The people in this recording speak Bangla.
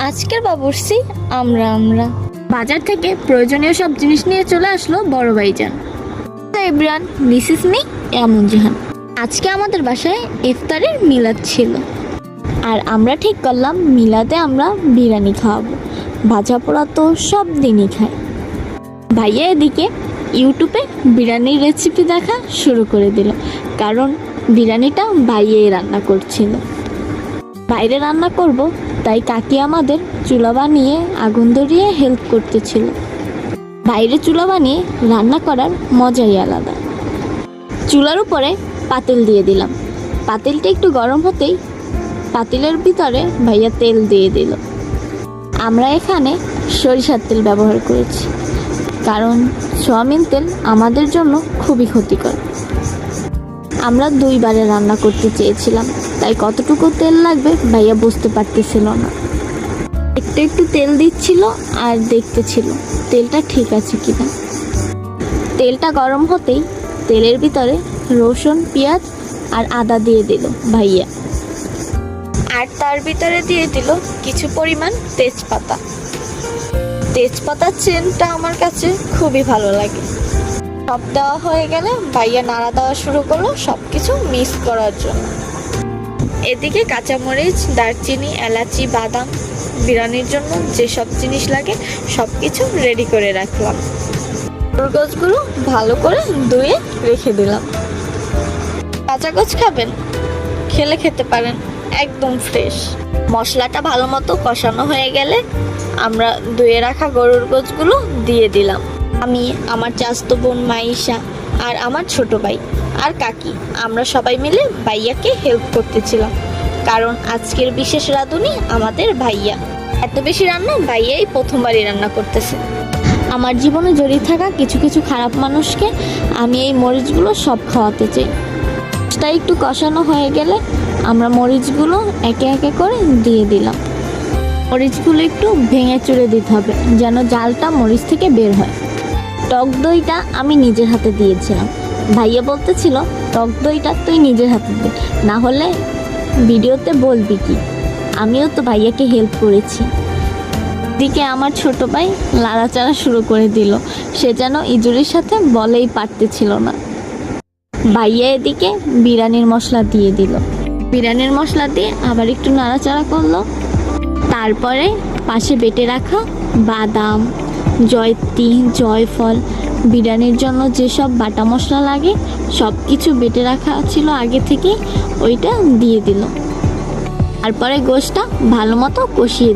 আজকের বাবুর্চি আমরা বাজার থেকে প্রয়োজনীয় সব জিনিস নিয়ে চলে আসলো বড় ভাইজান। এভরিওয়ান, দিস ইজ মি এমন জাহান। আজকে আমাদের বাসায় ইফতারের মিলাদ ছিল, আর আমরা ঠিক করলাম মিলাদে আমরা বিরিয়ানি খাওয়াবো। ভাজা পোড়া তো সব দিনই খাই। ভাইয়া এদিকে ইউটিউবে বিরিয়ানির রেসিপি দেখা শুরু করে দিল, কারণ বিরিয়ানিটা ভাইয়াই রান্না করছিল। বাইরে রান্না করব, তাই কাকি আমাদের চুলা বানিয়ে আগুন ধরিয়ে হেল্প করতেছিল। বাইরে চুলা বানিয়ে রান্না করার মজাই আলাদা। চুলার উপরে পাতিল দিয়ে দিলাম। পাতিলটা একটু গরম হতেই পাতিলের ভিতরে ভাইয়া তেল দিয়ে দিল। আমরা এখানে সরিষার তেল ব্যবহার করেছি, কারণ সয়াবিন তেল আমাদের জন্য খুবই ক্ষতিকর। আমরা 2 বারে রান্না করতে চেয়েছিলাম, তাই কতটুকু তেল লাগবে ভাইয়া বুঝতে পারতেছিল না। একটু একটু তেল দিচ্ছিল আর দেখতেছিল তেলটা ঠিক আছে কিনা। তেলটা গরম হতেই তেলের ভিতরে রসুন, পেঁয়াজ আর আদা দিয়ে দিল ভাইয়া, আর তার ভিতরে দিয়ে দিল কিছু পরিমাণ তেজপাতা। তেজপাতার চেনটা আমার কাছে খুবই ভালো লাগে। সব দেওয়া হয়ে গেলে ভাইয়া নাড়া দেওয়া শুরু করলো সব কিছু মিক্স করার জন্য। এদিকে কাঁচামরিচ, দারচিনি, এলাচি, বাদাম, বিরিয়ানির জন্য যেসব জিনিস লাগে সব কিছু রেডি করে রাখলাম। গোছগুলো ভালো করে ধুয়ে রেখে দিলাম। কাঁচা গোছ খাবেন, খেতে পারেন, একদম ফ্রেশ। মশলাটা ভালো মতো কষানো হয়ে গেলে আমরা ধুয়ে রাখা গরুর গোছগুলো দিয়ে দিলাম। আমি, আমার চাচাতো বোন মাইশা আর আমার ছোট ভাই আর কাকি, আমরা সবাই মিলে ভাইয়াকে হেল্প করতেছিলাম, কারণ আজকের বিশেষ রাঁধুনি আমাদের ভাইয়া। এত বেশি রান্না ভাইয়াই প্রথমবারই রান্না করতেছে। আমার জীবনে জড়িয়ে থাকা কিছু কিছু খারাপ মানুষকে আমি এই মরিচগুলো সব খাওয়াতে চাই। তাই একটু কষানো হয়ে গেলে আমরা মরিচগুলো একে একে করে দিয়ে দিলাম। মরিচগুলো একটু ভেঙে চুড়ে দিতে হবে, যেন জালটা মরিচ থেকে বের হয়। টক দইটা আমি নিজের হাতে দিয়েছিলাম। ভাইয়া বলতেছিল টক দইটা তুই নিজের হাতে দে, না হলে ভিডিওতে বলবি কি। আমিও তো ভাইয়াকে হেল্প করেছি। দিকে আমার ছোট ভাই লাড়াচাড়া শুরু করে দিল, সে যেন ইজুরির সাথে বলেই পারতেছিল না। ভাইয়া এদিকে বিরিয়ানির মশলা দিয়ে দিল। বিরিয়ানির মশলা দিয়ে আবার একটু নাড়াচাড়া করলো। তারপরে পাশে বেটে রাখা বাদাম, জয়ত্রী, জয়ফল, বিরিয়ানির জন্য যেসব বাটা মশলা লাগে সব কিছু বেটে রাখা ছিল আগে থেকে, ওইটা দিয়ে দিল। তারপরে গোশটা ভালো মতো কষিয়ে